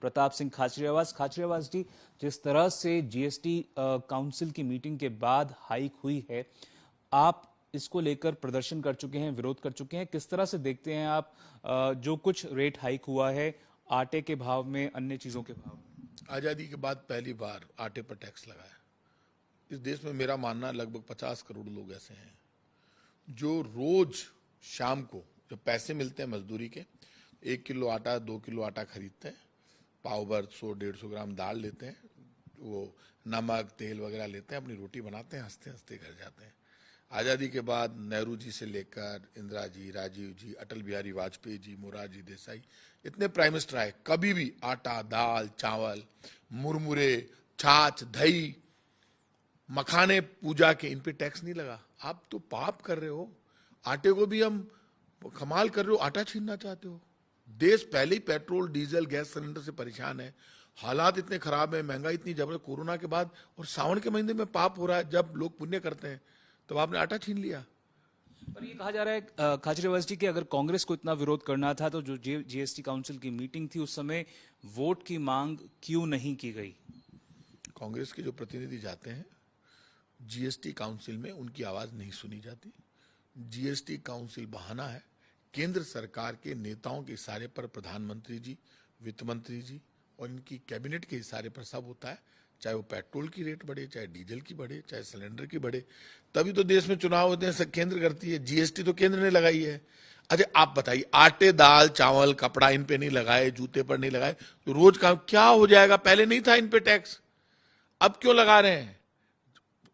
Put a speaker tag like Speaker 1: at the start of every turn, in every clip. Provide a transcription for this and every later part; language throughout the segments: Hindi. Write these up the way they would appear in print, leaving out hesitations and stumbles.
Speaker 1: प्रताप सिंह खाचरियावास जी, जिस तरह से जीएसटी काउंसिल की मीटिंग के बाद हाइक हुई है, आप इसको लेकर प्रदर्शन कर चुके हैं, विरोध कर चुके हैं, किस तरह से देखते हैं आप जो कुछ रेट हाइक हुआ है आटे के भाव में, अन्य चीजों के भाव में?
Speaker 2: आजादी के बाद पहली बार आटे पर टैक्स लगा है इस देश में। मेरा मानना लगभग 50 करोड़ लोग ऐसे हैं जो रोज शाम को जब पैसे मिलते हैं मजदूरी के, 1 किलो आटा 2 किलो आटा खरीदते हैं, पाव भर 100-150 ग्राम दाल लेते हैं, वो नमक तेल वगैरह लेते हैं, अपनी रोटी बनाते हैं, हंसते हंसते घर जाते हैं। आज़ादी के बाद नेहरू जी से लेकर इंदिरा जी, राजीव जी, अटल बिहारी वाजपेयी जी, मोरारजी देसाई, इतने प्राइम मिनिस्टर आए, कभी भी आटा, दाल, चावल, मुरमुरे, छाछ, दही, मखाने पूजा के, इन पे टैक्स नहीं लगा। आप तो पाप कर रहे हो। आटे को भी हम कमाल कर रहे हो, आटा छीनना चाहते हो। देश पहले ही पेट्रोल, डीजल, गैस सिलेंडर से परेशान है, हालात इतने खराब है, महंगाई इतनी जबरदस्त, कोरोना के बाद, और सावन के महीने में पाप हो रहा है जब लोग पुण्य करते हैं, तो आपने आटा छीन लिया।
Speaker 1: पर ये कहा जा रहा है खाचरियावास जी कि अगर कांग्रेस को इतना विरोध करना था तो जो जीएसटी काउंसिल की मीटिंग थी उस समय वोट की मांग क्यों नहीं की गई?
Speaker 2: कांग्रेस के जो प्रतिनिधि जाते हैं जीएसटी काउंसिल में, उनकी आवाज नहीं सुनी जाती। जीएसटी काउंसिल बहाना है। केंद्र सरकार के नेताओं के इशारे पर प्रधानमंत्री जी, वित्त मंत्री जी और इनकी कैबिनेट के इशारे पर सब होता है, चाहे वो पेट्रोल की रेट बढ़े, चाहे डीजल की बढ़े, चाहे सिलेंडर की बढ़े, तभी तो देश में चुनाव होते हैं। सब केंद्र करती है, जीएसटी तो केंद्र ने लगाई है। अच्छा आप बताइए, आटे, दाल, चावल, कपड़ा इन पे नहीं लगाए, जूते पर नहीं लगाए, तो रोज काम क्या हो जाएगा? पहले नहीं था इन पे टैक्स, अब क्यों लगा रहे हैं?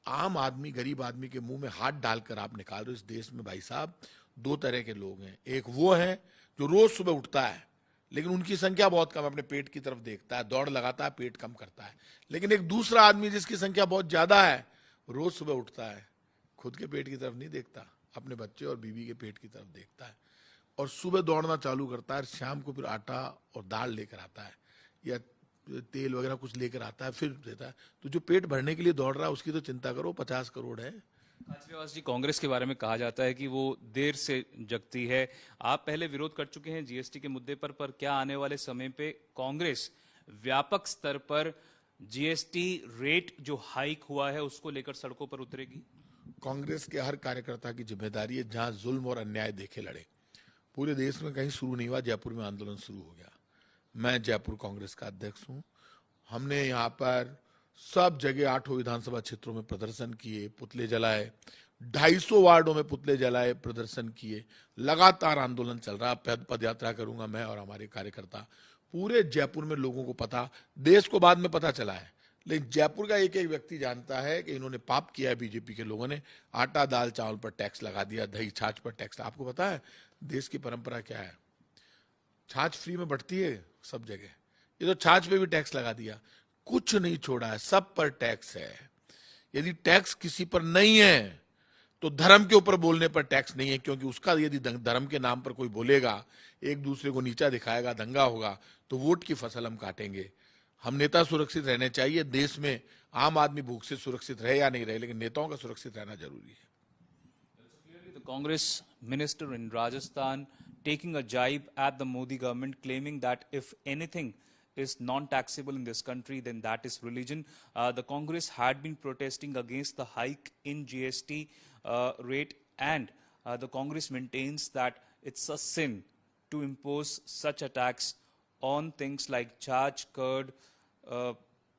Speaker 2: आम आदमी, गरीब आदमी के मुंह में हाथ डालकर आप निकाल रहे हो। इस देश में भाई साहब 2 तरह के लोग हैं। एक वो है जो रोज सुबह उठता है, लेकिन उनकी संख्या बहुत कम है, अपने पेट की तरफ देखता है, दौड़ लगाता है, पेट कम करता है। लेकिन एक दूसरा आदमी जिसकी संख्या बहुत ज्यादा है, रोज सुबह उठता है, खुद के पेट की तरफ नहीं देखता, अपने बच्चे और बीवी के पेट की तरफ देखता है, और सुबह दौड़ना चालू करता है, शाम को फिर आटा और दाल लेकर आता है या तेल वगैरह कुछ लेकर आता है, फिर देता है। तो जो पेट भरने के लिए दौड़ रहा है उसकी तो चिंता करो। 50 करोड़ है।
Speaker 1: खाचरियावास जी, कांग्रेस के बारे में कहा जाता है कि वो देर से जगती है। आप पहले विरोध कर चुके हैं जीएसटी के मुद्दे पर क्या आने वाले समय पे कांग्रेस व्यापक स्तर पर जीएसटी रेट जो हाइक हुआ है उसको लेकर सड़कों पर उतरेगी?
Speaker 2: कांग्रेस के हर कार्यकर्ता की जिम्मेदारी है जहां जुल्म और अन्याय देखे लड़े। पूरे देश में कहीं शुरू नहीं हुआ, जयपुर में आंदोलन शुरू हो गया। मैं जयपुर कांग्रेस का अध्यक्ष हूं। हमने यहाँ पर सब जगह 8 विधानसभा क्षेत्रों में प्रदर्शन किए, पुतले जलाए, 250 वार्डों में पुतले जलाए, प्रदर्शन किए, लगातार आंदोलन चल रहा। पद यात्रा करूंगा मैं और हमारे कार्यकर्ता। पूरे जयपुर में लोगों को पता, देश को बाद में पता चला है, लेकिन जयपुर का एक एक व्यक्ति जानता है कि इन्होंने पाप किया है। बीजेपी के लोगों ने आटा, दाल, चावल पर टैक्स लगा दिया, दही, छाछ पर टैक्स। आपको पता है देश की परंपरा क्या है? छाछ फ्री में बढ़ती है सब जगह, ये तो छाछ पे भी टैक्स लगा दिया, कुछ नहीं छोड़ा है, सब पर टैक्स है। यदि टैक्स किसी पर नहीं है तो धर्म के ऊपर बोलने पर टैक्स नहीं है, क्योंकि उसका यदि धर्म के नाम पर कोई बोलेगा, एक दूसरे को नीचा दिखाएगा, दंगा होगा, तो वोट की फसल हम काटेंगे। हम नेता सुरक्षित रहने चाहिए। देश में आम आदमी भूख से सुरक्षित रहे या नहीं रहे, लेकिन नेताओं का सुरक्षित रहना जरूरी है।
Speaker 1: The Congress minister in Rajasthan taking a jibe at the Modi government, claiming that if anything is non-taxable in this country, then that is religion. The Congress had been protesting against the hike in GST rate, and the Congress maintains that it's a sin to impose such a tax on things like charge, curd,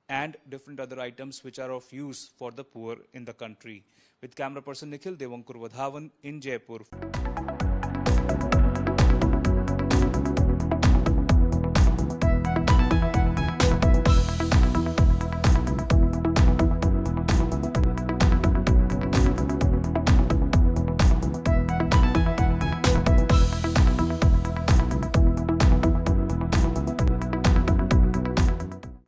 Speaker 1: and different other items which are of use for the poor in the country. With camera person Nikhil, Devankur Vadhavan in Jaipur.